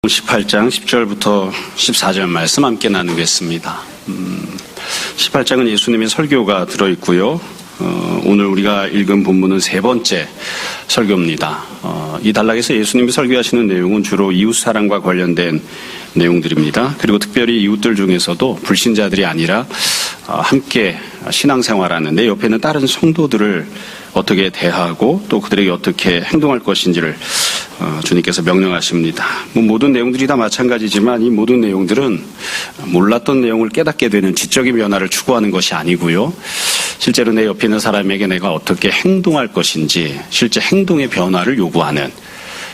18장 10절부터 14절 말씀 함께 나누겠습니다. 18장은 예수님의 설교가 들어있고요. 오늘 우리가 읽은 본문은 세 번째 설교입니다. 이 단락에서 예수님이 설교하시는 내용은 주로 이웃사랑과 관련된 내용들입니다. 그리고 특별히 이웃들 중에서도 불신자들이 아니라 함께 신앙생활하는 내 옆에 있는 다른 성도들을 어떻게 대하고 또 그들에게 어떻게 행동할 것인지를 주님께서 명령하십니다. 모든 내용들이 다 마찬가지지만 이 모든 내용들은 몰랐던 내용을 깨닫게 되는 지적인 변화를 추구하는 것이 아니고요. 실제로 내 옆에 있는 사람에게 내가 어떻게 행동할 것인지 실제 행동의 변화를 요구하는,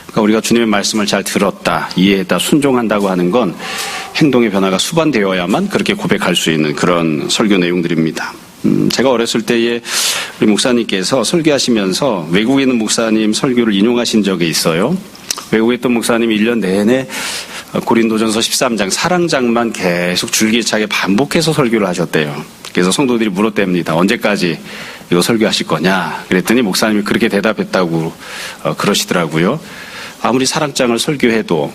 그러니까 우리가 주님의 말씀을 잘 들었다, 이해했다, 순종한다고 하는 건 행동의 변화가 수반되어야만 그렇게 고백할 수 있는 그런 설교 내용들입니다. 제가 어렸을 때에 우리 목사님께서 설교하시면서 외국에 있는 목사님 설교를 인용하신 적이 있어요. 외국에 있던 목사님이 1년 내내 고린도전서 13장 사랑장만 계속 줄기차게 반복해서 설교를 하셨대요. 그래서 성도들이 물었답니다. 언제까지 이거 설교하실 거냐? 그랬더니 목사님이 그렇게 대답했다고 그러시더라고요. 아무리 사랑장을 설교해도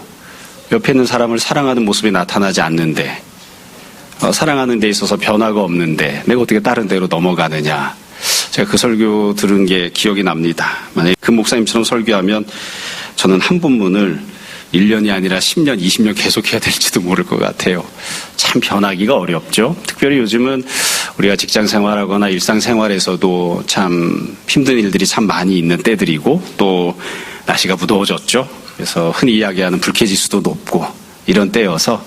옆에 있는 사람을 사랑하는 모습이 나타나지 않는데, 사랑하는 데 있어서 변화가 없는데 내가 어떻게 다른 데로 넘어가느냐. 제가 그 설교 들은 게 기억이 납니다. 만약에 그 목사님처럼 설교하면 저는 한 본문을 1년이 아니라 10년, 20년 계속해야 될지도 모를 것 같아요. 참 변하기가 어렵죠. 특별히 요즘은 우리가 직장생활하거나 일상생활에서도 참 힘든 일들이 참 많이 있는 때들이고 또 날씨가 무더워졌죠. 그래서 흔히 이야기하는 불쾌지수도 높고 이런 때여서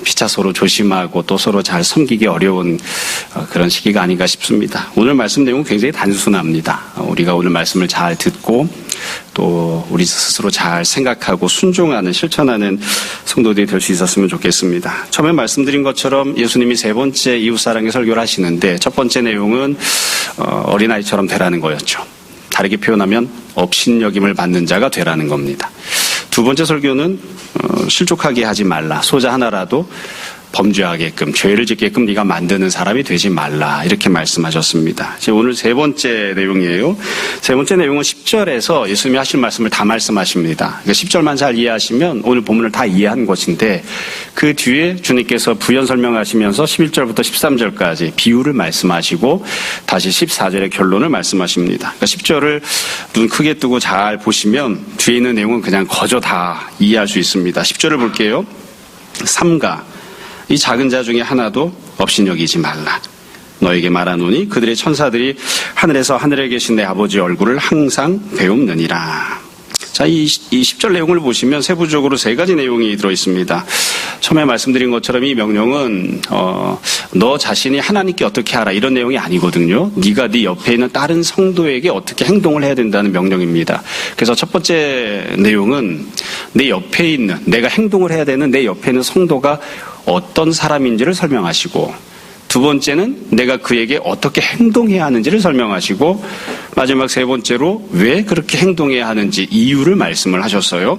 피차 서로 조심하고 또 서로 잘 섬기기 어려운 그런 시기가 아닌가 싶습니다. 오늘 말씀 내용은 굉장히 단순합니다. 우리가 오늘 말씀을 잘 듣고 또 우리 스스로 잘 생각하고 순종하는, 실천하는 성도들이 될 수 있었으면 좋겠습니다. 처음에 말씀드린 것처럼 예수님이 세 번째 이웃사랑의 설교를 하시는데 첫 번째 내용은 어린아이처럼 되라는 거였죠. 다르게 표현하면 업신여김을 받는 자가 되라는 겁니다. 두 번째 설교는 실족하게 하지 말라. 소자 하나라도 범죄하게끔, 죄를 짓게끔 네가 만드는 사람이 되지 말라. 이렇게 말씀하셨습니다. 오늘 세 번째 내용이에요. 세 번째 내용은 10절에서 예수님이 하실 말씀을 다 말씀하십니다. 그러니까 10절만 잘 이해하시면 오늘 본문을 다 이해한 것인데, 그 뒤에 주님께서 부연 설명하시면서 11절부터 13절까지 비유를 말씀하시고 다시 14절의 결론을 말씀하십니다. 그러니까 10절을 눈 크게 뜨고 잘 보시면 뒤에 있는 내용은 그냥 거저 다 이해할 수 있습니다. 10절을 볼게요. 삼가 이 작은 자 중에 하나도 업신여기지 말라. 너에게 말하노니 그들의 천사들이 하늘에서 하늘에 계신 내 아버지 얼굴을 항상 배움느니라. 자, 이 10절 내용을 보시면 세부적으로 세 가지 내용이 들어있습니다. 처음에 말씀드린 것처럼 이 명령은 너 자신이 하나님께 어떻게 하라 이런 내용이 아니거든요. 네가 네 옆에 있는 다른 성도에게 어떻게 행동을 해야 된다는 명령입니다. 그래서 첫 번째 내용은 내 옆에 있는, 내가 행동을 해야 되는 내 옆에 있는 성도가 어떤 사람인지를 설명하시고, 두 번째는 내가 그에게 어떻게 행동해야 하는지를 설명하시고, 마지막 세 번째로 왜 그렇게 행동해야 하는지 이유를 말씀을 하셨어요.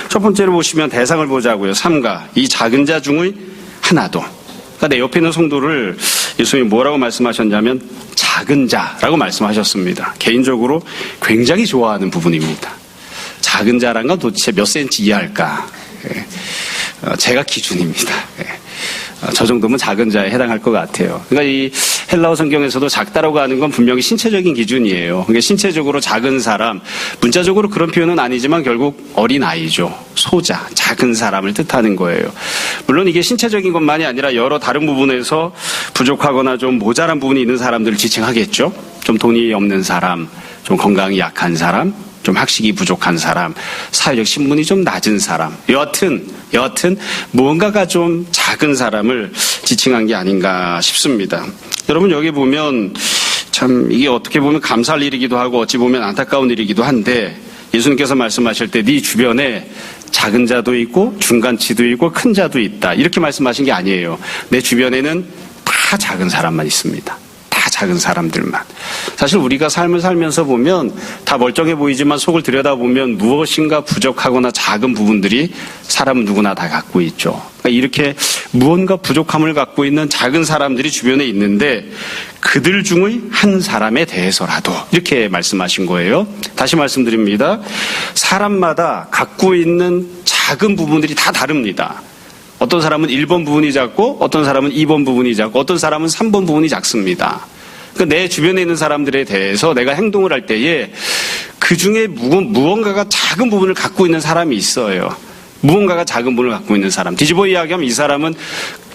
첫 번째로 보시면 대상을 보자고요. 삼가 이 작은 자 중의 하나도, 그러니까 내 옆에 있는 성도를 예수님이 뭐라고 말씀하셨냐면 작은 자라고 말씀하셨습니다. 개인적으로 굉장히 좋아하는 부분입니다. 작은 자란 건 도대체 몇 센치 이하일까? 제가 기준입니다. 저 정도면 작은 자에 해당할 것 같아요. 그러니까 이 헬라어 성경에서도 작다라고 하는 건 분명히 신체적인 기준이에요. 그러니까 신체적으로 작은 사람, 문자적으로 그런 표현은 아니지만 결국 어린아이죠. 소자, 작은 사람을 뜻하는 거예요. 물론 이게 신체적인 것만이 아니라 여러 다른 부분에서 부족하거나 좀 모자란 부분이 있는 사람들을 지칭하겠죠. 좀 돈이 없는 사람, 좀 건강이 약한 사람, 좀 학식이 부족한 사람, 사회적 신분이 좀 낮은 사람, 여하튼 무언가가 좀 작은 사람을 지칭한 게 아닌가 싶습니다. 여러분 여기 보면 참 이게 어떻게 보면 감사할 일이기도 하고 어찌 보면 안타까운 일이기도 한데, 예수님께서 말씀하실 때 네 주변에 작은 자도 있고 중간치도 있고 큰 자도 있다 이렇게 말씀하신 게 아니에요. 내 주변에는 다 작은 사람만 있습니다. 작은 사람들만. 사실 우리가 삶을 살면서 보면 다 멀쩡해 보이지만 속을 들여다보면 무엇인가 부족하거나 작은 부분들이 사람은 누구나 다 갖고 있죠. 그러니까 이렇게 무언가 부족함을 갖고 있는 작은 사람들이 주변에 있는데 그들 중의 한 사람에 대해서라도 이렇게 말씀하신 거예요. 다시 말씀드립니다. 사람마다 갖고 있는 작은 부분들이 다 다릅니다. 어떤 사람은 1번 부분이 작고 어떤 사람은 2번 부분이 작고 어떤 사람은 3번 부분이 작습니다. 그러니까 내 주변에 있는 사람들에 대해서 내가 행동을 할 때에 그 중에 무언가가 작은 부분을 갖고 있는 사람이 있어요. 무언가가 작은 부분을 갖고 있는 사람. 뒤집어 이야기하면 이 사람은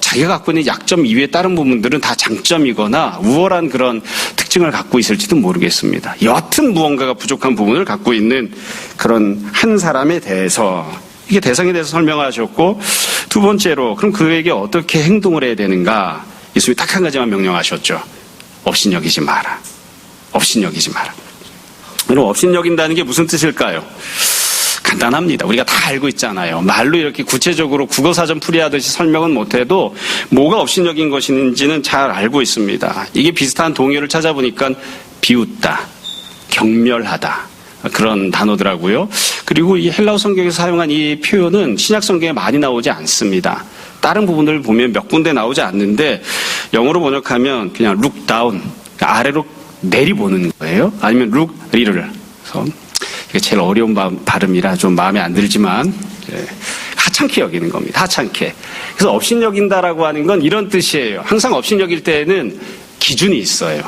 자기가 갖고 있는 약점 이외의 다른 부분들은 다 장점이거나 우월한 그런 특징을 갖고 있을지도 모르겠습니다. 여하튼 무언가가 부족한 부분을 갖고 있는 그런 한 사람에 대해서 이게 대상에 대해서 설명하셨고 두 번째로 그럼 그에게 어떻게 행동을 해야 되는가 예수님이 딱 한 가지만 명령하셨죠. 업신여기지 마라. 업신여기지 마라. 여러분 업신여긴다는 게 무슨 뜻일까요? 간단합니다. 우리가 다 알고 있잖아요. 말로 이렇게 구체적으로 국어사전 풀이하듯이 설명은 못해도 뭐가 업신여긴 것인지는 잘 알고 있습니다. 이게 비슷한 동요를 찾아보니까 비웃다, 경멸하다 그런 단어더라고요. 그리고 이 헬라어 성경에서 사용한 이 표현은 신약 성경에 많이 나오지 않습니다. 다른 부분들을 보면 몇 군데 나오지 않는데 영어로 번역하면 그냥 look down, 아래로 내리보는 거예요. 아니면 look 리를. 이게 제일 어려운 발음이라 좀 마음에 안 들지만 하찮게 여기는 겁니다. 하찮게. 그래서 업신여긴다라고 하는 건 이런 뜻이에요. 항상 업신여길 때에는 기준이 있어요.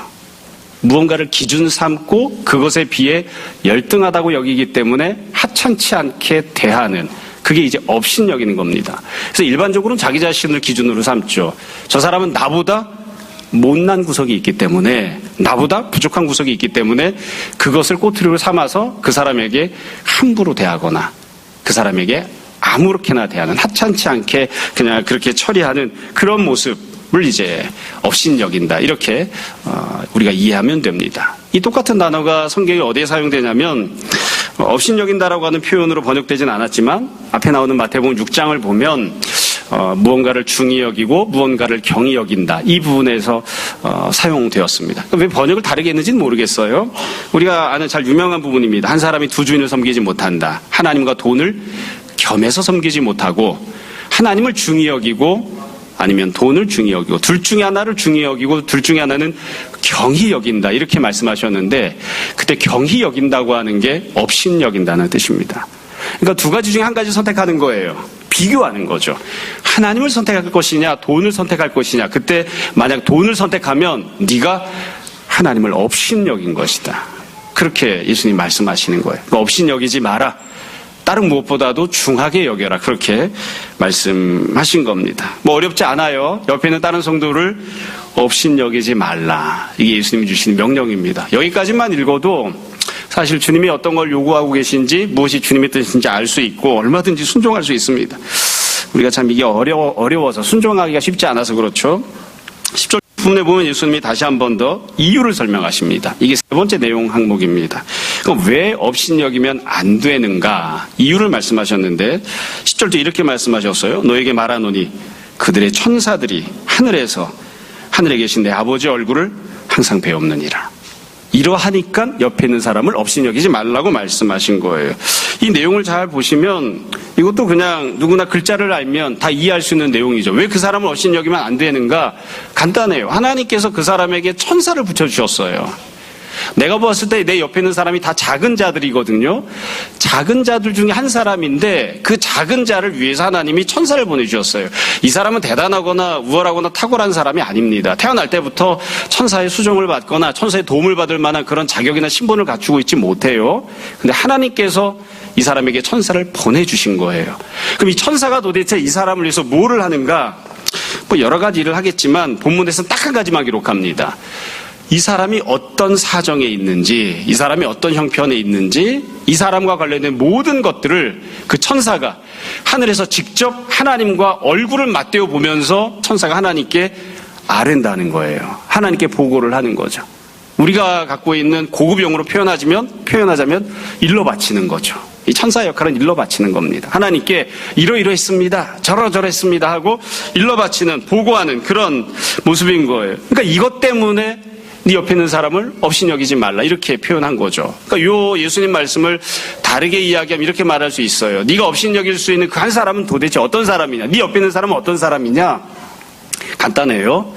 무언가를 기준 삼고 그것에 비해 열등하다고 여기기 때문에 하찮지 않게 대하는 그게 이제 업신여기는 겁니다. 그래서 일반적으로는 자기 자신을 기준으로 삼죠. 저 사람은 나보다 못난 구석이 있기 때문에 나보다 부족한 구석이 있기 때문에 그것을 꼬투리로 삼아서 그 사람에게 함부로 대하거나 그 사람에게 아무렇게나 대하는 하찮지 않게 그냥 그렇게 처리하는 그런 모습을 이제 업신여긴다 이렇게 우리가 이해하면 됩니다. 이 똑같은 단어가 성경에 어디에 사용되냐면 업신여긴다라고 하는 표현으로 번역되진 않았지만 앞에 나오는 마태복음 6장을 보면 무언가를 중히 여기고 무언가를 경히 여긴다. 이 부분에서 사용되었습니다. 왜 번역을 다르게 했는지는 모르겠어요. 우리가 아는 잘 유명한 부분입니다. 한 사람이 두 주인을 섬기지 못한다. 하나님과 돈을 겸해서 섬기지 못하고 하나님을 중히 여기고 아니면 돈을 중히 여기고 둘 중에 하나를 중히 여기고 둘 중에 하나는 경히 여긴다. 이렇게 말씀하셨는데 그때 경히 여긴다고 하는 게 업신 여긴다는 뜻입니다. 그러니까 두 가지 중에 한 가지 선택하는 거예요. 비교하는 거죠. 하나님을 선택할 것이냐 돈을 선택할 것이냐. 그때 만약 돈을 선택하면 네가 하나님을 업신여긴 것이다. 그렇게 예수님 말씀하시는 거예요. 그러니까 업신여기지 마라. 다른 무엇보다도 중하게 여겨라. 그렇게 말씀하신 겁니다. 뭐 어렵지 않아요. 옆에 있는 다른 성도를 업신여기지 말라. 이게 예수님이 주시는 명령입니다. 여기까지만 읽어도 사실 주님이 어떤 걸 요구하고 계신지 무엇이 주님의 뜻인지 알 수 있고 얼마든지 순종할 수 있습니다. 우리가 참 이게 어려워서 순종하기가 쉽지 않아서 그렇죠. 10절 부분에 보면 예수님이 다시 한 번 더 이유를 설명하십니다. 이게 세 번째 내용 항목입니다. 그럼 왜 업신여기면 안 되는가? 이유를 말씀하셨는데 10절도 이렇게 말씀하셨어요. 너에게 말하노니 그들의 천사들이 하늘에 계신 내 아버지 얼굴을 항상 배옵느니라. 이러하니까 옆에 있는 사람을 업신여기지 말라고 말씀하신 거예요. 이 내용을 잘 보시면 이것도 그냥 누구나 글자를 알면 다 이해할 수 있는 내용이죠. 왜 그 사람을 업신여기면 안 되는가? 간단해요. 하나님께서 그 사람에게 천사를 붙여주셨어요. 내가 봤을 때 내 옆에 있는 사람이 다 작은 자들이거든요. 작은 자들 중에 한 사람인데 그 작은 자를 위해서 하나님이 천사를 보내주셨어요. 이 사람은 대단하거나 우월하거나 탁월한 사람이 아닙니다. 태어날 때부터 천사의 수종을 받거나 천사의 도움을 받을 만한 그런 자격이나 신분을 갖추고 있지 못해요. 근데 하나님께서 이 사람에게 천사를 보내주신 거예요. 그럼 이 천사가 도대체 이 사람을 위해서 뭐를 하는가? 뭐 여러 가지 일을 하겠지만 본문에서는 딱 한 가지만 기록합니다. 이 사람이 어떤 사정에 있는지, 이 사람이 어떤 형편에 있는지, 이 사람과 관련된 모든 것들을 그 천사가 하늘에서 직접 하나님과 얼굴을 맞대어 보면서 천사가 하나님께 아랜다는 거예요. 하나님께 보고를 하는 거죠. 우리가 갖고 있는 고급 용어로 표현하자면 일러 바치는 거죠. 이 천사 역할은 일러 바치는 겁니다. 하나님께 이러이러했습니다. 저러저러했습니다 하고 일러 바치는, 보고하는 그런 모습인 거예요. 그러니까 이것 때문에 네 옆에 있는 사람을 업신여기지 말라 이렇게 표현한 거죠. 그러니까 요 예수님 말씀을 다르게 이야기하면 이렇게 말할 수 있어요. 네가 업신여길 수 있는 그 한 사람은 도대체 어떤 사람이냐? 네 옆에 있는 사람은 어떤 사람이냐? 간단해요.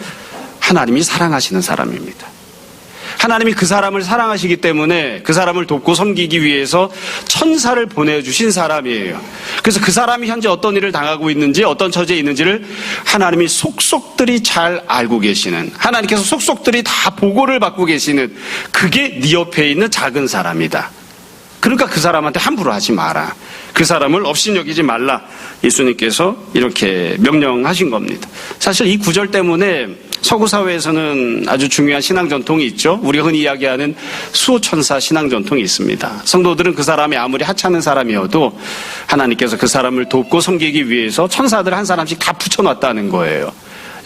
하나님이 사랑하시는 사람입니다. 하나님이 그 사람을 사랑하시기 때문에 그 사람을 돕고 섬기기 위해서 천사를 보내주신 사람이에요. 그래서 그 사람이 현재 어떤 일을 당하고 있는지 어떤 처지에 있는지를 하나님이 속속들이 잘 알고 계시는, 하나님께서 속속들이 다 보고를 받고 계시는, 그게 네 옆에 있는 작은 사람이다. 그러니까 그 사람한테 함부로 하지 마라. 그 사람을 업신여기지 말라. 예수님께서 이렇게 명령하신 겁니다. 사실 이 구절 때문에 서구 사회에서는 아주 중요한 신앙 전통이 있죠. 우리가 흔히 이야기하는 수호천사 신앙 전통이 있습니다. 성도들은 그 사람이 아무리 하찮은 사람이어도 하나님께서 그 사람을 돕고 섬기기 위해서 천사들 한 사람씩 다 붙여놨다는 거예요.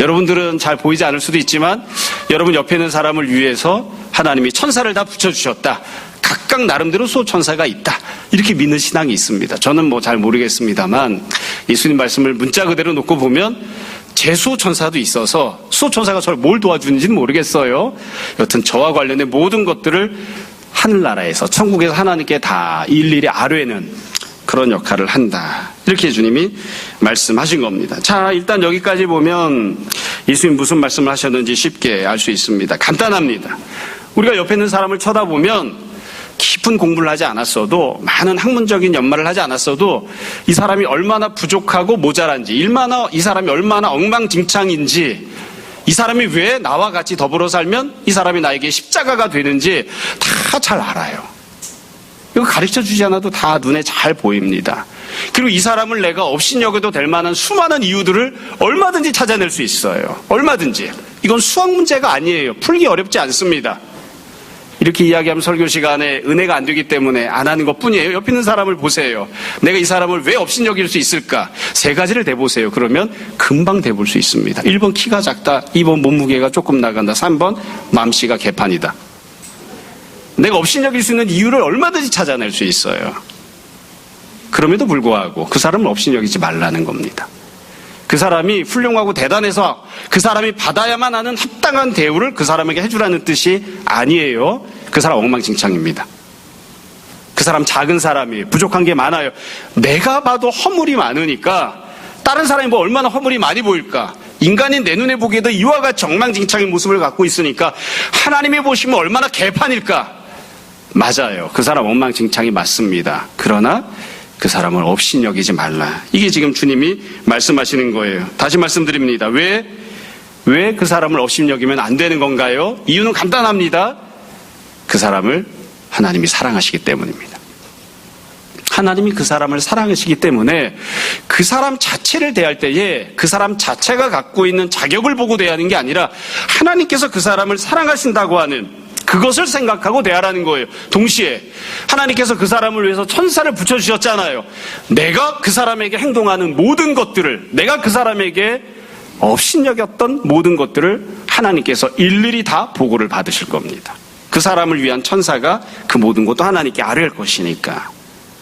여러분들은 잘 보이지 않을 수도 있지만 여러분 옆에 있는 사람을 위해서 하나님이 천사를 다 붙여주셨다. 각각 나름대로 수호천사가 있다. 이렇게 믿는 신앙이 있습니다. 저는 뭐 잘 모르겠습니다만 예수님 말씀을 문자 그대로 놓고 보면 제 수호천사도 있어서 수호천사가 저를 뭘 도와주는지는 모르겠어요. 여튼 저와 관련된 모든 것들을 하늘나라에서 천국에서 하나님께 다 일일이 아뢰는 그런 역할을 한다. 이렇게 주님이 말씀하신 겁니다. 자, 일단 여기까지 보면 예수님 무슨 말씀을 하셨는지 쉽게 알 수 있습니다. 간단합니다. 우리가 옆에 있는 사람을 쳐다보면 깊은 공부를 하지 않았어도, 많은 학문적인 연말을 하지 않았어도 이 사람이 얼마나 부족하고 모자란지, 이 사람이 얼마나 엉망진창인지, 이 사람이 왜 나와 같이 더불어 살면 이 사람이 나에게 십자가가 되는지 다 잘 알아요. 이거 가르쳐주지 않아도 다 눈에 잘 보입니다. 그리고 이 사람을 내가 업신여겨도 될 만한 수많은 이유들을 얼마든지 찾아낼 수 있어요. 얼마든지. 이건 수학 문제가 아니에요. 풀기 어렵지 않습니다. 이렇게 이야기하면 설교 시간에 은혜가 안 되기 때문에 안 하는 것뿐이에요. 옆에 있는 사람을 보세요. 내가 이 사람을 왜 업신여길 수 있을까? 세 가지를 대보세요. 그러면 금방 대볼 수 있습니다. 1번 키가 작다. 2번 몸무게가 조금 나간다. 3번 맘씨가 개판이다. 내가 업신여길 수 있는 이유를 얼마든지 찾아낼 수 있어요. 그럼에도 불구하고 그 사람을 업신여기지 말라는 겁니다. 그 사람이 훌륭하고 대단해서 그 사람이 받아야만 하는 합당한 대우를 그 사람에게 해주라는 뜻이 아니에요. 그 사람 엉망진창입니다. 그 사람 작은 사람이에요. 부족한 게 많아요. 내가 봐도 허물이 많으니까 다른 사람이 뭐 얼마나 허물이 많이 보일까? 인간인 내 눈에 보기에도 이와 같이 엉망진창의 모습을 갖고 있으니까 하나님이 보시면 얼마나 개판일까? 맞아요. 그 사람 엉망진창이 맞습니다. 그러나 그 사람을 업신여기지 말라. 이게 지금 주님이 말씀하시는 거예요. 다시 말씀드립니다. 왜 그 사람을 업신여기면 안 되는 건가요? 이유는 간단합니다. 그 사람을 하나님이 사랑하시기 때문입니다. 하나님이 그 사람을 사랑하시기 때문에 그 사람 자체를 대할 때에 그 사람 자체가 갖고 있는 자격을 보고 대하는 게 아니라 하나님께서 그 사람을 사랑하신다고 하는 그것을 생각하고 대하라는 거예요. 동시에 하나님께서 그 사람을 위해서 천사를 붙여주셨잖아요. 내가 그 사람에게 행동하는 모든 것들을, 내가 그 사람에게 업신여겼던 모든 것들을 하나님께서 일일이 다 보고를 받으실 겁니다. 그 사람을 위한 천사가 그 모든 것도 하나님께 아뢰할 것이니까.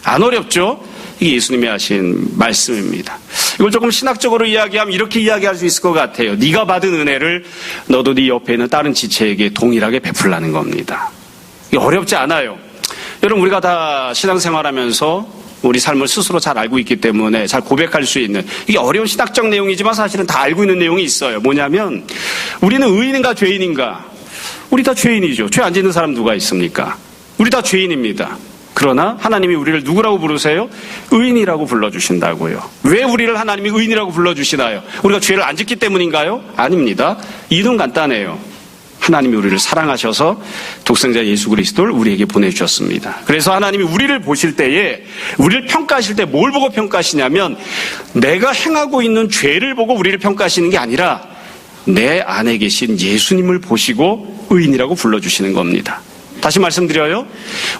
안 어렵죠? 이게 예수님이 하신 말씀입니다. 이걸 조금 신학적으로 이야기하면 이렇게 이야기할 수 있을 것 같아요. 네가 받은 은혜를 너도 네 옆에 있는 다른 지체에게 동일하게 베풀라는 겁니다. 이게 어렵지 않아요. 여러분, 우리가 다 신앙생활하면서 우리 삶을 스스로 잘 알고 있기 때문에 잘 고백할 수 있는, 이게 어려운 신학적 내용이지만 사실은 다 알고 있는 내용이 있어요. 뭐냐면 우리는 의인인가 죄인인가? 우리 다 죄인이죠. 죄 안 짓는 사람 누가 있습니까? 우리 다 죄인입니다. 그러나 하나님이 우리를 누구라고 부르세요? 의인이라고 불러주신다고요. 왜 우리를 하나님이 의인이라고 불러주시나요? 우리가 죄를 안 짓기 때문인가요? 아닙니다. 이유는 간단해요. 하나님이 우리를 사랑하셔서 독생자 예수 그리스도를 우리에게 보내주셨습니다. 그래서 하나님이 우리를 보실 때에, 우리를 평가하실 때 뭘 보고 평가하시냐면 내가 행하고 있는 죄를 보고 우리를 평가하시는 게 아니라 내 안에 계신 예수님을 보시고 의인이라고 불러주시는 겁니다. 다시 말씀드려요.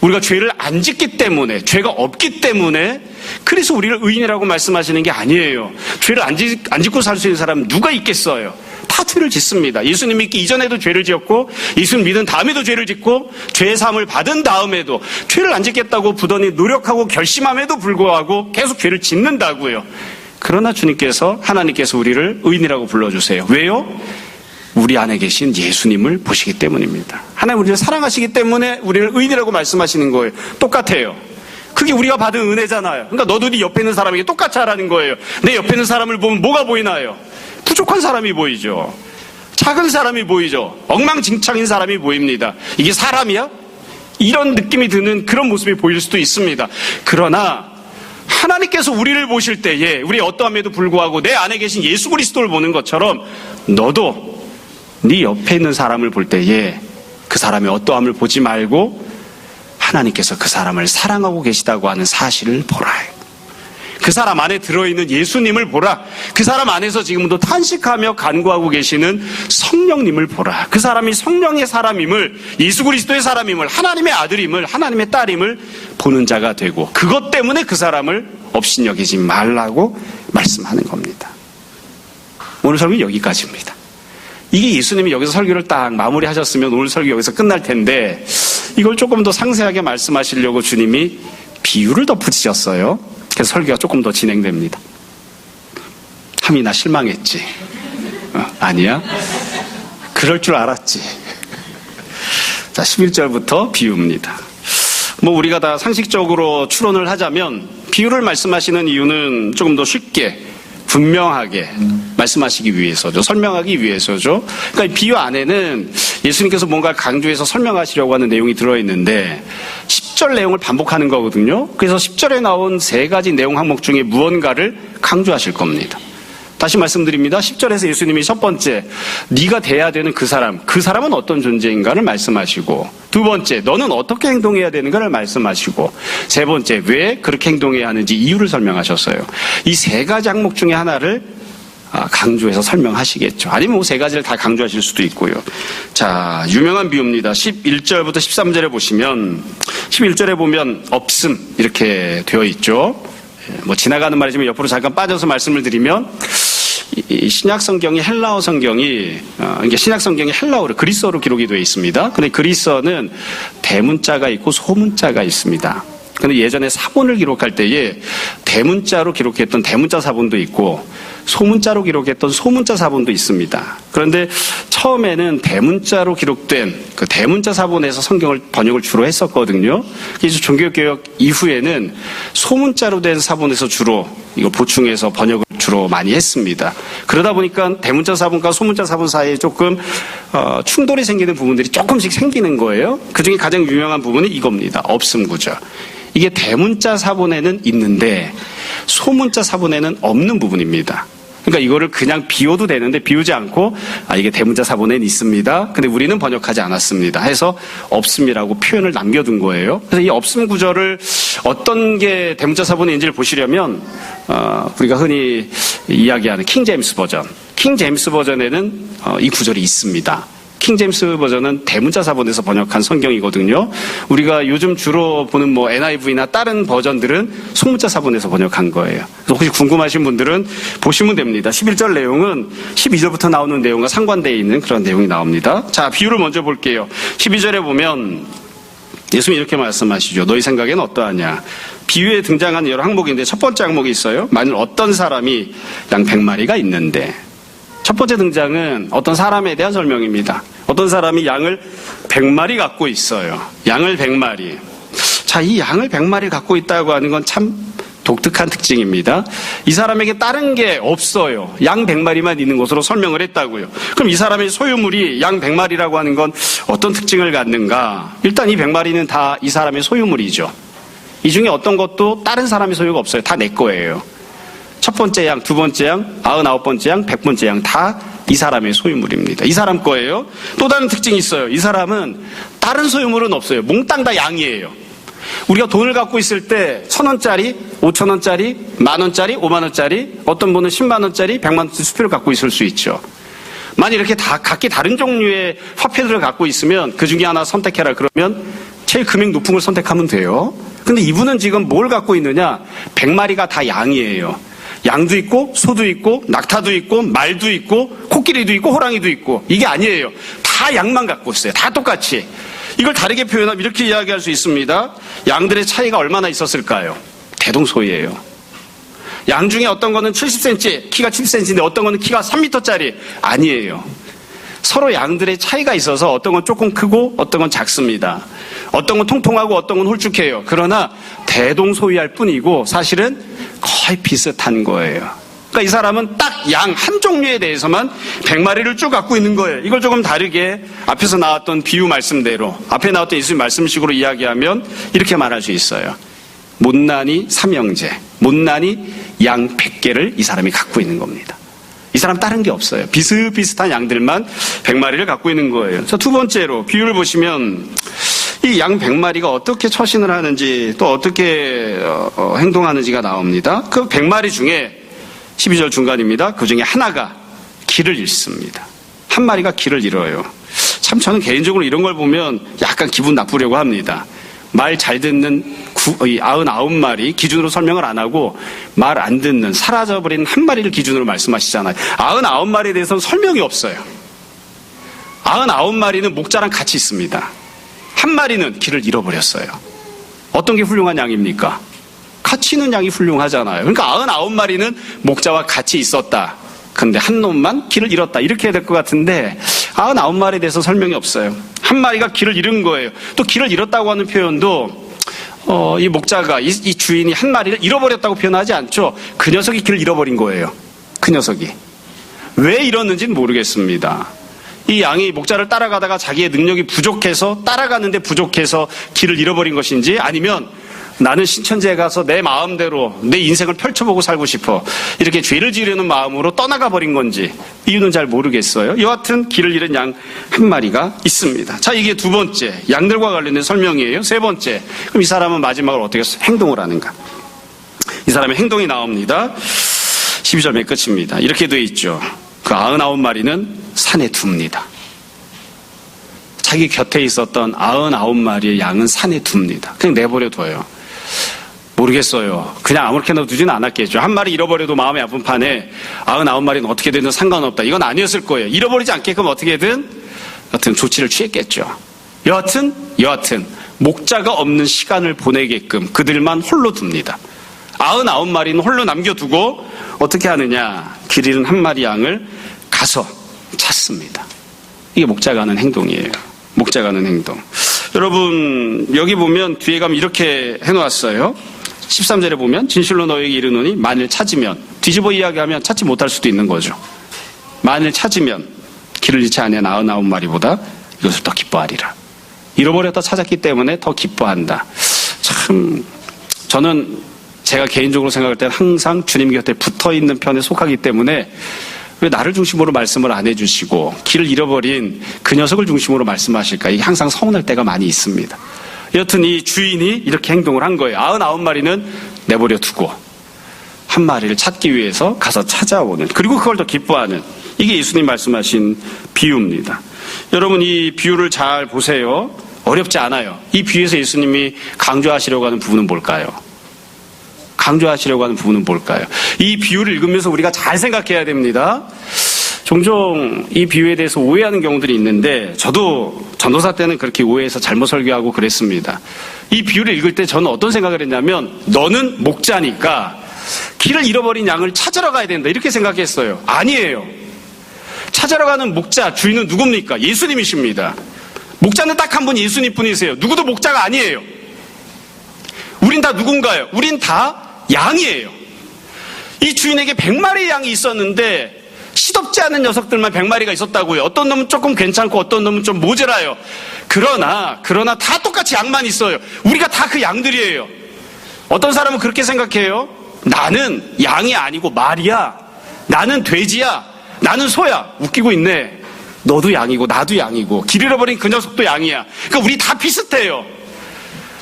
우리가 죄를 안 짓기 때문에, 죄가 없기 때문에 그래서 우리를 의인이라고 말씀하시는 게 아니에요. 죄를 안 짓고 살 수 있는 사람은 누가 있겠어요? 다 죄를 짓습니다. 예수님 믿기 이전에도 죄를 지었고 예수님 믿은 다음에도 죄를 짓고 죄의 사함을 받은 다음에도 죄를 안 짓겠다고 부단히 노력하고 결심함에도 불구하고 계속 죄를 짓는다고요. 그러나 주님께서, 하나님께서 우리를 의인이라고 불러주세요. 왜요? 우리 안에 계신 예수님을 보시기 때문입니다. 하나님 우리를 사랑하시기 때문에 우리를 의인이라고 말씀하시는 거예요. 똑같아요. 그게 우리가 받은 은혜잖아요. 그러니까 너도 네 옆에 있는 사람에게 똑같이 하라는 거예요. 내 옆에 있는 사람을 보면 뭐가 보이나요? 부족한 사람이 보이죠. 작은 사람이 보이죠. 엉망진창인 사람이 보입니다. 이게 사람이야? 이런 느낌이 드는 그런 모습이 보일 수도 있습니다. 그러나 하나님께서 우리를 보실 때에 우리 어떠함에도 불구하고 내 안에 계신 예수 그리스도를 보는 것처럼 너도 네 옆에 있는 사람을 볼 때에 그 사람의 어떠함을 보지 말고 하나님께서 그 사람을 사랑하고 계시다고 하는 사실을 보라. 그 사람 안에 들어있는 예수님을 보라. 그 사람 안에서 지금도 탄식하며 간구하고 계시는 성령님을 보라. 그 사람이 성령의 사람임을, 예수 그리스도의 사람임을, 하나님의 아들임을, 하나님의 딸임을 보는 자가 되고, 그것 때문에 그 사람을 업신여기지 말라고 말씀하는 겁니다. 오늘 설교는 여기까지입니다. 이게 예수님이 여기서 설교를 딱 마무리하셨으면 오늘 설교 여기서 끝날 텐데, 이걸 조금 더 상세하게 말씀하시려고 주님이 비유를 덧붙이셨어요. 그래서 설교가 조금 더 진행됩니다. 함이나 실망했지? 아니야? 그럴 줄 알았지? 자, 11절부터 비유입니다. 우리가 다 상식적으로 추론을 하자면 비유를 말씀하시는 이유는 조금 더 쉽게 분명하게 말씀하시기 위해서죠. 설명하기 위해서죠. 그러니까 이 비유 안에는 예수님께서 뭔가 강조해서 설명하시려고 하는 내용이 들어있는데 10절 내용을 반복하는 거거든요. 그래서 10절에 나온 세 가지 내용 항목 중에 무언가를 강조하실 겁니다. 다시 말씀드립니다. 10절에서 예수님이 첫 번째, 네가 돼야 되는 그 사람은 어떤 존재인가를 말씀하시고, 두 번째, 너는 어떻게 행동해야 되는가를 말씀하시고, 세 번째, 왜 그렇게 행동해야 하는지 이유를 설명하셨어요. 이 세 가지 항목 중에 하나를 강조해서 설명하시겠죠. 아니면 세 가지를 다 강조하실 수도 있고요. 자, 유명한 비유입니다. 11절부터 13절에 보시면, 11절에 보면 없음 이렇게 되어 있죠. 지나가는 말이지만 옆으로 잠깐 빠져서 말씀을 드리면, 이 신약 성경이 헬라어 성경이, 이게 신약 성경이 헬라어로, 그리스어로 기록이 되어 있습니다. 근데 그리스어는 대문자가 있고 소문자가 있습니다. 근데 예전에 사본을 기록할 때에 대문자로 기록했던 대문자 사본도 있고 소문자로 기록했던 소문자 사본도 있습니다. 그런데 처음에는 대문자로 기록된 그 대문자 사본에서 성경을 번역을 주로 했었거든요. 그래서 종교개혁 이후에는 소문자로 된 사본에서 주로 이거 보충해서 번역을 주로 많이 했습니다. 그러다 보니까 대문자 사본과 소문자 사본 사이에 조금 충돌이 생기는 부분들이 조금씩 생기는 거예요. 그중에 가장 유명한 부분이 이겁니다. 없음 구조. 이게 대문자 사본에는 있는데 소문자 사본에는 없는 부분입니다. 그러니까 이거를 그냥 비워도 되는데 비우지 않고 이게 대문자 사본에는 있습니다. 근데 우리는 번역하지 않았습니다. 해서 없음이라고 표현을 남겨둔 거예요. 그래서 이 없음 구절을 어떤 게 대문자 사본인지를 보시려면 우리가 흔히 이야기하는 킹 제임스 버전에는 이 구절이 있습니다. 킹 제임스 버전은 대문자 사본에서 번역한 성경이거든요. 우리가 요즘 주로 보는 NIV나 다른 버전들은 소문자 사본에서 번역한 거예요. 그래서 혹시 궁금하신 분들은 보시면 됩니다. 11절 내용은 12절부터 나오는 내용과 상관되어 있는 그런 내용이 나옵니다. 자, 비유를 먼저 볼게요. 12절에 보면 예수님이 이렇게 말씀하시죠. 너희 생각에는 어떠하냐? 비유에 등장하는 여러 항목인데 첫 번째 항목이 있어요. 만일 어떤 사람이 양 100마리가 있는데, 첫 번째 등장은 어떤 사람에 대한 설명입니다. 어떤 사람이 양을 100마리 갖고 있어요. 양을 100마리. 자, 이 양을 100마리 갖고 있다고 하는 건 참 독특한 특징입니다. 이 사람에게 다른 게 없어요. 양 100마리만 있는 것으로 설명을 했다고요. 그럼 이 사람의 소유물이 양 100마리라고 하는 건 어떤 특징을 갖는가? 일단 이 100마리는 다 이 사람의 소유물이죠. 이 중에 어떤 것도 다른 사람의 소유가 없어요. 다 내 거예요. 첫 번째 양, 두 번째 양, 99번째 양, 100번째 양 다 이 사람의 소유물입니다. 이 사람 거예요. 또 다른 특징이 있어요. 이 사람은 다른 소유물은 없어요. 몽땅 다 양이에요. 우리가 돈을 갖고 있을 때 1,000원짜리, 5,000원짜리, 10,000원짜리, 50,000원짜리, 어떤 분은 10만원짜리, 100만원짜리 수표를 갖고 있을 수 있죠. 만약 이렇게 다 각기 다른 종류의 화폐들을 갖고 있으면 그 중에 하나 선택해라 그러면 제일 금액 높은 걸 선택하면 돼요. 근데 이분은 지금 뭘 갖고 있느냐? 100마리가 다 양이에요. 양도 있고 소도 있고 낙타도 있고 말도 있고 코끼리도 있고 호랑이도 있고, 이게 아니에요. 다 양만 갖고 있어요. 다 똑같이. 이걸 다르게 표현하면 이렇게 이야기할 수 있습니다. 양들의 차이가 얼마나 있었을까요? 대동소이예요. 양 중에 어떤 거는 70cm, 키가 70cm인데 어떤 거는 키가 3m짜리 아니에요. 서로 양들의 차이가 있어서 어떤 건 조금 크고 어떤 건 작습니다. 어떤 건 통통하고 어떤 건 홀쭉해요. 그러나 대동소이할 뿐이고 사실은 거의 비슷한 거예요. 그러니까 이 사람은 딱 양 한 종류에 대해서만 100마리를 쭉 갖고 있는 거예요. 이걸 조금 다르게 앞에서 나왔던 비유 말씀대로, 앞에 나왔던 예수님 말씀식으로 이야기하면 이렇게 말할 수 있어요. 못난이 삼형제, 못난이 양 100개를 이 사람이 갖고 있는 겁니다. 이 사람 다른 게 없어요. 비슷비슷한 양들만 100마리를 갖고 있는 거예요. 자, 두 번째로 비유를 보시면 이 양 100마리가 어떻게 처신을 하는지 또 어떻게 행동하는지가 나옵니다. 그 100마리 중에 12절 중간입니다. 그 중에 하나가 길을 잃습니다. 한 마리가 길을 잃어요. 참 저는 개인적으로 이런 걸 보면 약간 기분 나쁘려고 합니다. 말 잘 듣는 99마리 기준으로 설명을 안 하고 말 안 듣는 사라져버린 한 마리를 기준으로 말씀하시잖아요. 99마리에 대해서는 설명이 없어요. 99마리는 목자랑 같이 있습니다. 한 마리는 길을 잃어버렸어요. 어떤 게 훌륭한 양입니까? 같이 있는 양이 훌륭하잖아요. 그러니까 99마리는 목자와 같이 있었다. 근데 한 놈만 길을 잃었다. 이렇게 해야 될 것 같은데 99마리에 대해서 설명이 없어요. 한 마리가 길을 잃은 거예요. 또 길을 잃었다고 하는 표현도 이 목자가 이 주인이 한 마리를 잃어버렸다고 표현하지 않죠. 그 녀석이 길을 잃어버린 거예요. 그 녀석이. 왜 잃었는지는 모르겠습니다. 이 양이 목자를 따라가다가 자기의 능력이 부족해서 따라가는데 부족해서 길을 잃어버린 것인지 아니면 나는 신천지에 가서 내 마음대로 내 인생을 펼쳐보고 살고 싶어 이렇게 죄를 지으려는 마음으로 떠나가 버린 건지 이유는 잘 모르겠어요. 여하튼 길을 잃은 양 한 마리가 있습니다. 자, 이게 두 번째 양들과 관련된 설명이에요. 세 번째, 그럼 이 사람은 마지막으로 어떻게 행동을 하는가? 이 사람의 행동이 나옵니다. 12절 맨 끝입니다. 이렇게 돼 있죠. 그 99마리는 산에 둡니다. 자기 곁에 있었던 99마리의 양은 산에 둡니다. 그냥 내버려 둬요. 모르겠어요. 그냥 아무렇게나 두지는 않았겠죠. 한 마리 잃어버려도 마음이 아픈 판에 99마리는 어떻게 되든 상관없다. 이건 아니었을 거예요. 잃어버리지 않게끔 어떻게든 여하튼 조치를 취했겠죠. 여하튼 목자가 없는 시간을 보내게끔 그들만 홀로 둡니다. 99마리는 홀로 남겨두고 어떻게 하느냐. 길 잃은 한 마리 양을 가서 찾습니다. 이게 목자가 하는 행동이에요. 목자가 하는 행동. 여러분 여기 보면 뒤에 가면 이렇게 해놓았어요. 13절에 보면 진실로 너에게 이르노니 만일 찾으면, 뒤집어 이야기하면 찾지 못할 수도 있는 거죠. 만일 찾으면 길을 잃지 아니한 99마리보다 이것을 더 기뻐하리라. 잃어버렸다 찾았기 때문에 더 기뻐한다. 참 저는 제가 개인적으로 생각할 때는 항상 주님 곁에 붙어있는 편에 속하기 때문에 왜 나를 중심으로 말씀을 안 해주시고 길을 잃어버린 그 녀석을 중심으로 말씀하실까? 이게 항상 서운할 때가 많이 있습니다. 여튼 이 주인이 이렇게 행동을 한 거예요. 99마리는 내버려 두고 한 마리를 찾기 위해서 가서 찾아오는, 그리고 그걸 더 기뻐하는, 이게 예수님 말씀하신 비유입니다. 여러분 이 비유를 잘 보세요. 어렵지 않아요. 이 비유에서 예수님이 강조하시려고 하는 부분은 뭘까요? 강조하시려고 하는 부분은 뭘까요? 이 비유를 읽으면서 우리가 잘 생각해야 됩니다. 종종 이 비유에 대해서 오해하는 경우들이 있는데 저도 전도사 때는 그렇게 오해해서 잘못 설교하고 그랬습니다. 이 비유를 읽을 때 저는 어떤 생각을 했냐면 너는 목자니까 길을 잃어버린 양을 찾으러 가야 된다 이렇게 생각했어요. 아니에요. 찾으러 가는 목자 주인은 누굽니까? 예수님이십니다. 목자는 딱 한 분 예수님뿐이세요. 누구도 목자가 아니에요. 우린 다 누군가요? 우린 다 양이에요. 이 주인에게 100마리의 양이 있었는데 시덥지 않은 녀석들만 100마리가 있었다고요. 어떤 놈은 조금 괜찮고 어떤 놈은 좀 모자라요. 그러나 다 똑같이 양만 있어요. 우리가 다 그 양들이에요. 어떤 사람은 그렇게 생각해요. 나는 양이 아니고 말이야. 나는 돼지야. 나는 소야. 웃기고 있네. 너도 양이고 나도 양이고 길 잃어버린 그 녀석도 양이야. 그러니까 우리 다 비슷해요.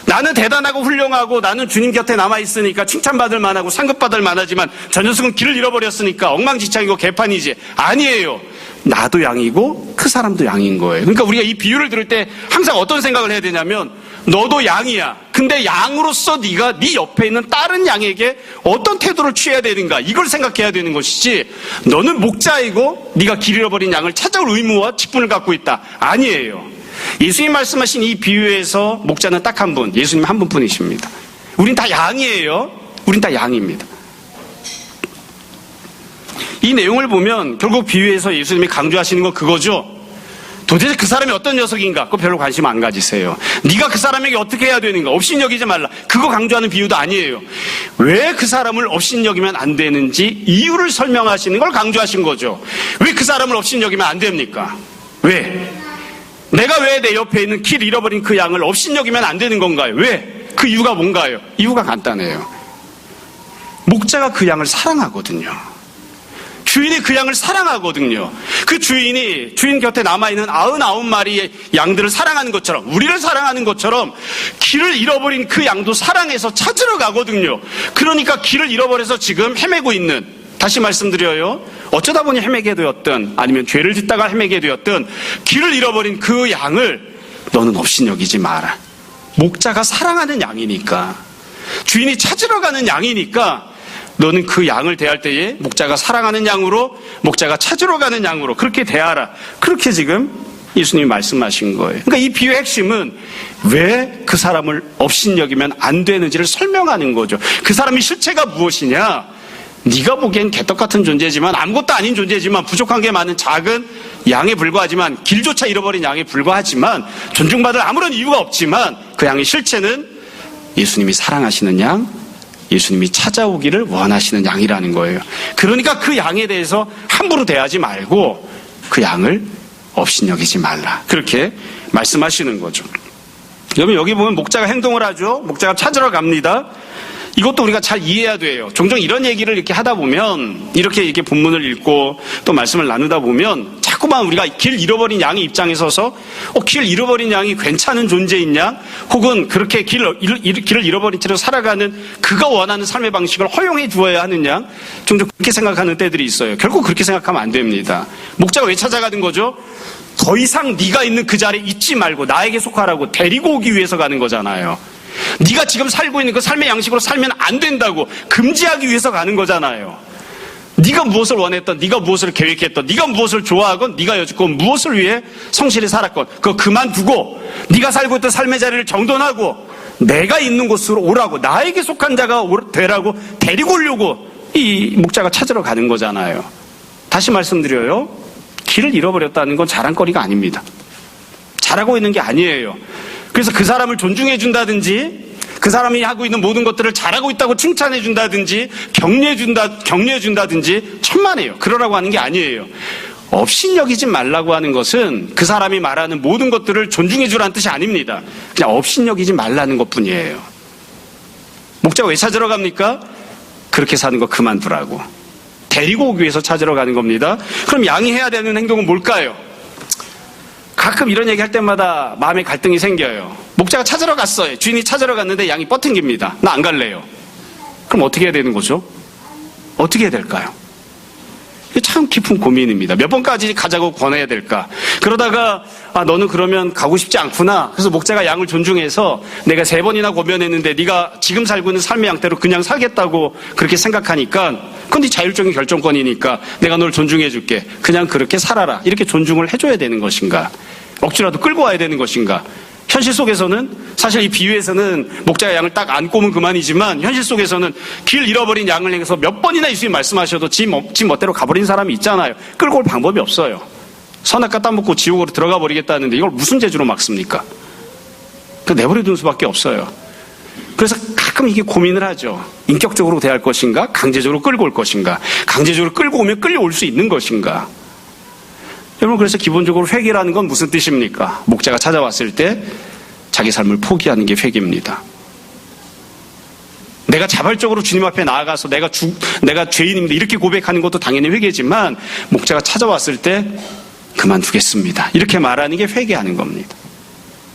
나는 대단하고 훌륭하고 나는 주님 곁에 남아있으니까 칭찬받을 만하고 상급받을 만하지만 저 녀석은 길을 잃어버렸으니까 엉망진창이고 개판이지. 아니에요. 나도 양이고 그 사람도 양인 거예요. 그러니까 우리가 이 비유를 들을 때 항상 어떤 생각을 해야 되냐면 너도 양이야. 근데 양으로서 네가 네 옆에 있는 다른 양에게 어떤 태도를 취해야 되는가 이걸 생각해야 되는 것이지 너는 목자이고 네가 길 잃어버린 양을 찾아올 의무와 직분을 갖고 있다. 아니에요. 예수님 말씀하신 이 비유에서 목자는 딱 한 분, 예수님 한 분뿐이십니다. 우린 다 양이에요. 우린 다 양입니다. 이 내용을 보면 결국 비유에서 예수님이 강조하시는 건 그거죠. 도대체 그 사람이 어떤 녀석인가? 그거 별로 관심 안 가지세요. 네가 그 사람에게 어떻게 해야 되는가? 업신여기지 말라. 그거 강조하는 비유도 아니에요. 왜 그 사람을 업신여기면 안 되는지 이유를 설명하시는 걸 강조하신 거죠. 왜 그 사람을 업신여기면 안 됩니까? 왜? 내가 왜 내 옆에 있는 길 잃어버린 그 양을 업신여기면 안 되는 건가요? 왜? 그 이유가 뭔가요? 이유가 간단해요. 목자가 그 양을 사랑하거든요. 주인이 그 양을 사랑하거든요. 그 주인이 주인 곁에 남아있는 99마리의 양들을 사랑하는 것처럼, 우리를 사랑하는 것처럼 길을 잃어버린 그 양도 사랑해서 찾으러 가거든요. 그러니까 길을 잃어버려서 지금 헤매고 있는, 다시 말씀드려요, 어쩌다 보니 헤매게 되었든 아니면 죄를 짓다가 헤매게 되었든 길을 잃어버린 그 양을 너는 업신여기지 마라. 목자가 사랑하는 양이니까, 주인이 찾으러 가는 양이니까 너는 그 양을 대할 때에 목자가 사랑하는 양으로, 목자가 찾으러 가는 양으로 그렇게 대하라. 그렇게 지금 예수님이 말씀하신 거예요. 그러니까 이 비유의 핵심은 왜 그 사람을 업신여기면 안 되는지를 설명하는 거죠. 그 사람의 실체가 무엇이냐? 네가 보기엔 개떡 같은 존재지만, 아무것도 아닌 존재지만, 부족한 게 많은 작은 양에 불과하지만, 길조차 잃어버린 양에 불과하지만, 존중받을 아무런 이유가 없지만 그 양의 실체는 예수님이 사랑하시는 양, 예수님이 찾아오기를 원하시는 양이라는 거예요. 그러니까 그 양에 대해서 함부로 대하지 말고 그 양을 업신여기지 말라. 그렇게 말씀하시는 거죠. 여러분, 여기 보면 목자가 행동을 하죠. 목자가 찾으러 갑니다. 이것도 우리가 잘 이해해야 돼요. 종종 이런 얘기를 이렇게 하다 보면, 이렇게 본문을 읽고 또 말씀을 나누다 보면 자꾸만 우리가 길 잃어버린 양의 입장에 서서 길 잃어버린 양이 괜찮은 존재인 양, 혹은 그렇게 길을 잃어버린 채로 살아가는 그가 원하는 삶의 방식을 허용해 주어야 하는 양, 종종 그렇게 생각하는 때들이 있어요. 결국 그렇게 생각하면 안 됩니다. 목자가 왜 찾아가는 거죠? 더 이상 네가 있는 그 자리에 있지 말고 나에게 속하라고 데리고 오기 위해서 가는 거잖아요. 네가 지금 살고 있는 그 삶의 양식으로 살면 안 된다고 금지하기 위해서 가는 거잖아요. 네가 무엇을 원했던, 네가 무엇을 계획했던, 네가 무엇을 좋아하건, 네가 여지껏 무엇을 위해 성실히 살았건 그거 그만두고 네가 살고 있던 삶의 자리를 정돈하고 내가 있는 곳으로 오라고, 나에게 속한 자가 되라고 데리고 오려고 이 목자가 찾으러 가는 거잖아요. 다시 말씀드려요. 길을 잃어버렸다는 건 자랑거리가 아닙니다. 잘하고 있는 게 아니에요. 그래서 그 사람을 존중해 준다든지, 그 사람이 하고 있는 모든 것들을 잘하고 있다고 칭찬해 준다든지, 격려해 준다든지 천만에요. 그러라고 하는 게 아니에요. 업신여기지 말라고 하는 것은 그 사람이 말하는 모든 것들을 존중해 주라는 뜻이 아닙니다. 그냥 업신여기지 말라는 것뿐이에요. 목자가 왜 찾으러 갑니까? 그렇게 사는 거 그만두라고. 데리고 오기 위해서 찾으러 가는 겁니다. 그럼 양이 해야 되는 행동은 뭘까요? 가끔 이런 얘기 할 때마다 마음에 갈등이 생겨요. 목자가 찾으러 갔어요. 주인이 찾으러 갔는데 양이 뻗팅깁니다. 나 안 갈래요. 그럼 어떻게 해야 되는 거죠? 어떻게 해야 될까요? 이게 참 깊은 고민입니다. 몇 번까지 가자고 권해야 될까? 그러다가 너는 그러면 가고 싶지 않구나. 그래서 목자가 양을 존중해서 내가 3번이나 고면했는데 네가 지금 살고 있는 삶의 양태로 그냥 살겠다고 그렇게 생각하니까, 그건 네 자율적인 결정권이니까 내가 널 존중해 줄게. 그냥 그렇게 살아라. 이렇게 존중을 해줘야 되는 것인가? 억지라도 끌고 와야 되는 것인가? 현실 속에서는, 사실 이 비유에서는 목자가 양을 딱 안고 오면 그만이지만 현실 속에서는 길 잃어버린 양을 향해서 몇 번이나 예수님 말씀하셔도 지 멋대로 가버린 사람이 있잖아요. 끌고 올 방법이 없어요. 선악과 따먹고 지옥으로 들어가 버리겠다는데 이걸 무슨 재주로 막습니까? 내버려둔 수밖에 없어요. 그래서 가끔 이게 고민을 하죠. 인격적으로 대할 것인가? 강제적으로 끌고 올 것인가? 강제적으로 끌고 오면 끌려올 수 있는 것인가? 여러분, 그래서 기본적으로 회개라는 건 무슨 뜻입니까? 목자가 찾아왔을 때 자기 삶을 포기하는 게 회개입니다. 내가 자발적으로 주님 앞에 나아가서 내가 죄인입니다 이렇게 고백하는 것도 당연히 회개지만, 목자가 찾아왔을 때 그만두겠습니다 이렇게 말하는 게 회개하는 겁니다.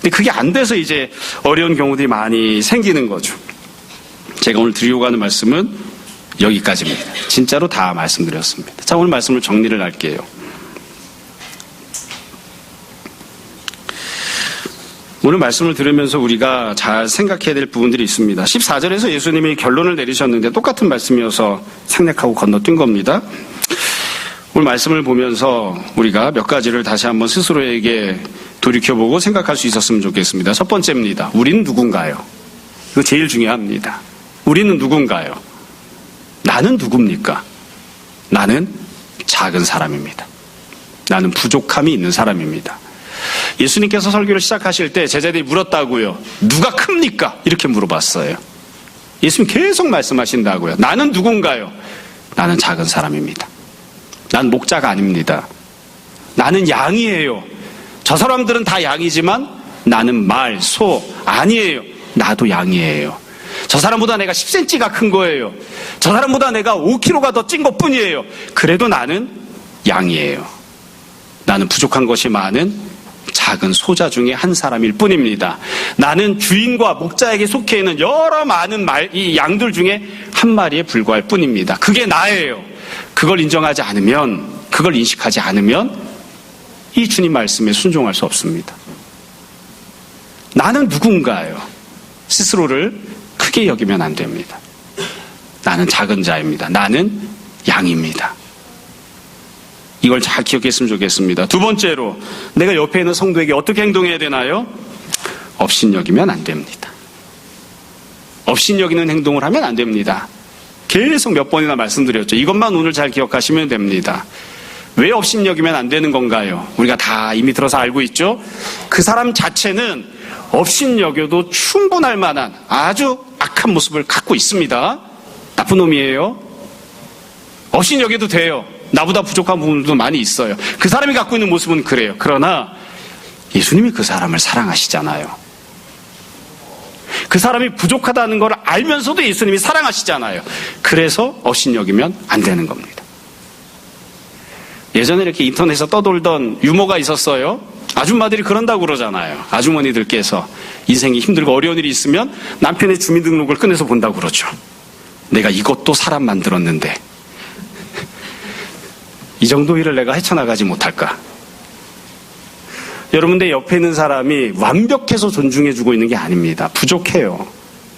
근데 그게 안 돼서 이제 어려운 경우들이 많이 생기는 거죠. 제가 오늘 드리려고 하는 말씀은 여기까지입니다. 진짜로 다 말씀드렸습니다. 자, 오늘 말씀을 정리를 할게요. 오늘 말씀을 들으면서 우리가 잘 생각해야 될 부분들이 있습니다. 14절에서 예수님이 결론을 내리셨는데 똑같은 말씀이어서 생략하고 건너뛴 겁니다. 오늘 말씀을 보면서 우리가 몇 가지를 다시 한번 스스로에게 돌이켜보고 생각할 수 있었으면 좋겠습니다. 첫 번째입니다. 우리는 누군가요? 이거 제일 중요합니다. 우리는 누군가요? 나는 누굽니까? 나는 작은 사람입니다. 나는 부족함이 있는 사람입니다. 예수님께서 설교를 시작하실 때 제자들이 물었다고요. 누가 큽니까? 이렇게 물어봤어요. 예수님 계속 말씀하신다고요. 나는 누군가요? 나는 작은 사람입니다. 난 목자가 아닙니다. 나는 양이에요. 저 사람들은 다 양이지만 나는 말, 소 아니에요. 나도 양이에요. 저 사람보다 내가 10cm가 큰 거예요. 저 사람보다 내가 5kg가 더 찐 것뿐이에요. 그래도 나는 양이에요. 나는 부족한 것이 많은 작은 소자 중에 한 사람일 뿐입니다. 나는 주인과 목자에게 속해 있는 여러 많은 이 양들 중에 한 마리에 불과할 뿐입니다. 그게 나예요. 그걸 인정하지 않으면, 그걸 인식하지 않으면 이 주님 말씀에 순종할 수 없습니다. 나는 누군가요? 스스로를 크게 여기면 안 됩니다. 나는 작은 자입니다. 나는 양입니다. 이걸 잘 기억했으면 좋겠습니다. 두 번째로, 내가 옆에 있는 성도에게 어떻게 행동해야 되나요? 업신여기면 안 됩니다. 업신여기는 행동을 하면 안 됩니다. 계속 몇 번이나 말씀드렸죠. 이것만 오늘 잘 기억하시면 됩니다. 왜 업신여기면 안 되는 건가요? 우리가 다 이미 들어서 알고 있죠? 그 사람 자체는 업신여겨도 충분할 만한 아주 악한 모습을 갖고 있습니다. 나쁜 놈이에요. 업신여겨도 돼요. 나보다 부족한 부분도 많이 있어요. 그 사람이 갖고 있는 모습은 그래요. 그러나 예수님이 그 사람을 사랑하시잖아요. 그 사람이 부족하다는 걸 알면서도 예수님이 사랑하시잖아요. 그래서 업신여기면 안 되는 겁니다. 예전에 이렇게 인터넷에서 떠돌던 유머가 있었어요. 아줌마들이 그런다고 그러잖아요. 아주머니들께서 인생이 힘들고 어려운 일이 있으면 남편의 주민등록을 꺼내서 본다고 그러죠. 내가 이것도 사람 만들었는데 이 정도 일을 내가 헤쳐나가지 못할까? 여러분, 내 옆에 있는 사람이 완벽해서 존중해주고 있는 게 아닙니다. 부족해요.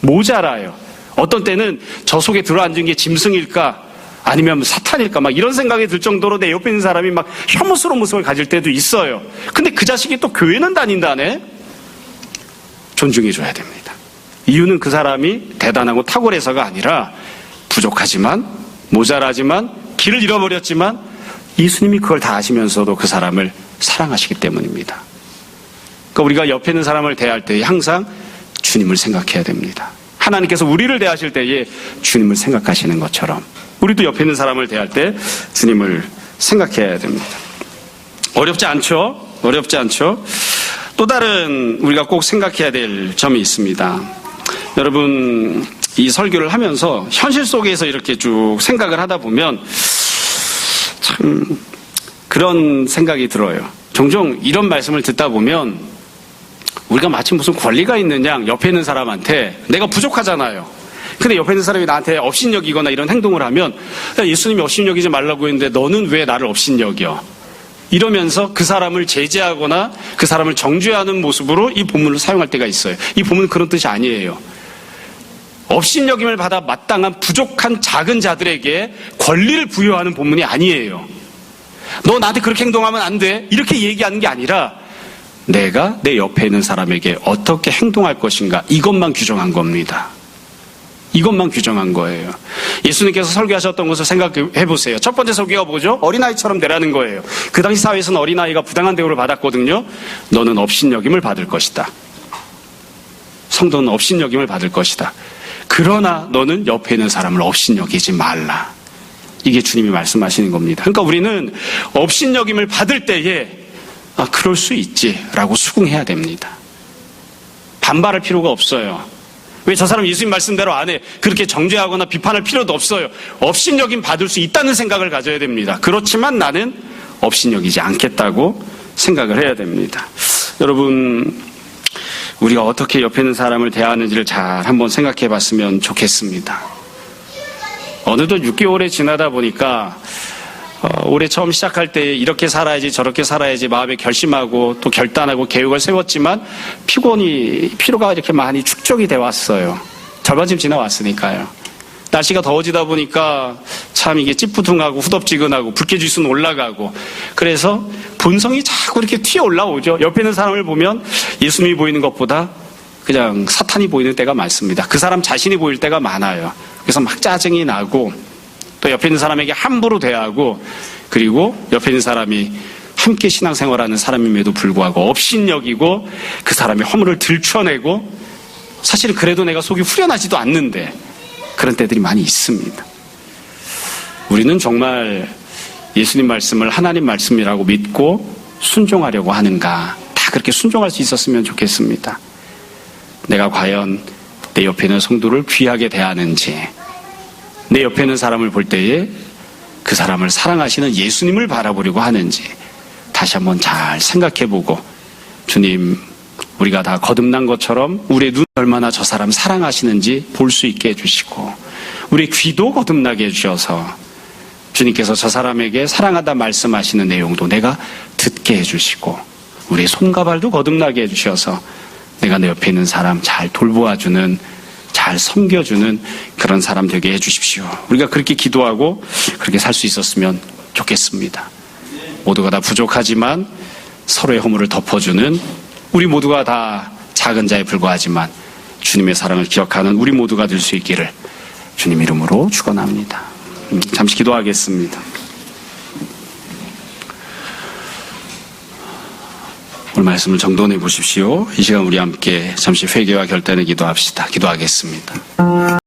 모자라요. 어떤 때는 저 속에 들어앉은 게 짐승일까? 아니면 사탄일까? 막 이런 생각이 들 정도로 내 옆에 있는 사람이 막 혐오스러운 모습을 가질 때도 있어요. 근데 그 자식이 또 교회는 다닌다네? 존중해줘야 됩니다. 이유는 그 사람이 대단하고 탁월해서가 아니라 부족하지만, 모자라지만, 길을 잃어버렸지만 예수님이 그걸 다 아시면서도 그 사람을 사랑하시기 때문입니다. 그러니까 우리가 옆에 있는 사람을 대할 때 항상 주님을 생각해야 됩니다. 하나님께서 우리를 대하실 때에 주님을 생각하시는 것처럼 우리도 옆에 있는 사람을 대할 때 주님을 생각해야 됩니다. 어렵지 않죠? 어렵지 않죠? 또 다른 우리가 꼭 생각해야 될 점이 있습니다. 여러분, 이 설교를 하면서 현실 속에서 이렇게 쭉 생각을 하다 보면 참 그런 생각이 들어요. 종종 이런 말씀을 듣다 보면 우리가 마치 무슨 권리가 있는 양 옆에 있는 사람한테, 내가 부족하잖아요. 근데 옆에 있는 사람이 나한테 업신여기거나 이런 행동을 하면, 예수님이 업신여기지 말라고 했는데 너는 왜 나를 업신여겨? 이러면서 그 사람을 제재하거나 그 사람을 정죄하는 모습으로 이 본문을 사용할 때가 있어요. 이 본문은 그런 뜻이 아니에요. 업신여김을 받아 마땅한 부족한 작은 자들에게 권리를 부여하는 본문이 아니에요. 너 나한테 그렇게 행동하면 안 돼. 이렇게 얘기하는 게 아니라 내가 내 옆에 있는 사람에게 어떻게 행동할 것인가, 이것만 규정한 겁니다. 이것만 규정한 거예요. 예수님께서 설교하셨던 것을 생각해 보세요. 첫 번째 설교가 뭐죠? 어린아이처럼 되라는 거예요. 그 당시 사회에서는 어린아이가 부당한 대우를 받았거든요. 너는 업신여김을 받을 것이다. 성도는 업신여김을 받을 것이다. 그러나 너는 옆에 있는 사람을 업신여기지 말라. 이게 주님이 말씀하시는 겁니다. 그러니까 우리는 업신여김을 받을 때에 그럴 수 있지라고 수긍해야 됩니다. 반발할 필요가 없어요. 왜 저 사람 예수님 말씀대로 안 해? 그렇게 정죄하거나 비판할 필요도 없어요. 업신여김 받을 수 있다는 생각을 가져야 됩니다. 그렇지만 나는 업신여기지 않겠다고 생각을 해야 됩니다. 여러분, 우리가 어떻게 옆에 있는 사람을 대하는지를 잘 한번 생각해 봤으면 좋겠습니다. 어느덧 6개월이 지나다 보니까 올해 처음 시작할 때 이렇게 살아야지 저렇게 살아야지 마음에 결심하고 또 결단하고 계획을 세웠지만 피로가 이렇게 많이 축적이 돼 왔어요. 절반쯤 지나왔으니까요. 날씨가 더워지다 보니까 참 이게 찌뿌둥하고 후덥지근하고 불쾌지수는 올라가고, 그래서 본성이 자꾸 이렇게 튀어 올라오죠. 옆에 있는 사람을 보면 예수님이 보이는 것보다 그냥 사탄이 보이는 때가 많습니다. 그 사람 자신이 보일 때가 많아요. 그래서 막 짜증이 나고 또 옆에 있는 사람에게 함부로 대하고, 그리고 옆에 있는 사람이 함께 신앙생활하는 사람임에도 불구하고 업신여기고 그 사람의 허물을 들춰내고 사실은 그래도 내가 속이 후련하지도 않는데 그런 때들이 많이 있습니다. 우리는 정말 예수님 말씀을 하나님 말씀이라고 믿고 순종하려고 하는가? 다 그렇게 순종할 수 있었으면 좋겠습니다. 내가 과연 내 옆에 있는 성도를 귀하게 대하는지, 내 옆에 있는 사람을 볼 때에 그 사람을 사랑하시는 예수님을 바라보려고 하는지 다시 한번 잘 생각해보고, 주님, 우리가 다 거듭난 것처럼 우리의 눈 얼마나 저 사람 사랑하시는지 볼 수 있게 해주시고, 우리의 귀도 거듭나게 해주셔서 주님께서 저 사람에게 사랑하다 말씀하시는 내용도 내가 듣게 해주시고, 우리의 손과 발도 거듭나게 해주셔서 내가 내 옆에 있는 사람 잘 돌보아주는, 잘 섬겨주는 그런 사람 되게 해주십시오. 우리가 그렇게 기도하고 그렇게 살 수 있었으면 좋겠습니다. 모두가 다 부족하지만 서로의 허물을 덮어주는, 우리 모두가 다 작은 자에 불과하지만 주님의 사랑을 기억하는 우리 모두가 될 수 있기를 주님 이름으로 축원합니다. 잠시 기도하겠습니다. 오늘 말씀을 정돈해 보십시오. 이 시간 우리 함께 잠시 회개와 결단의 기도합시다. 기도하겠습니다.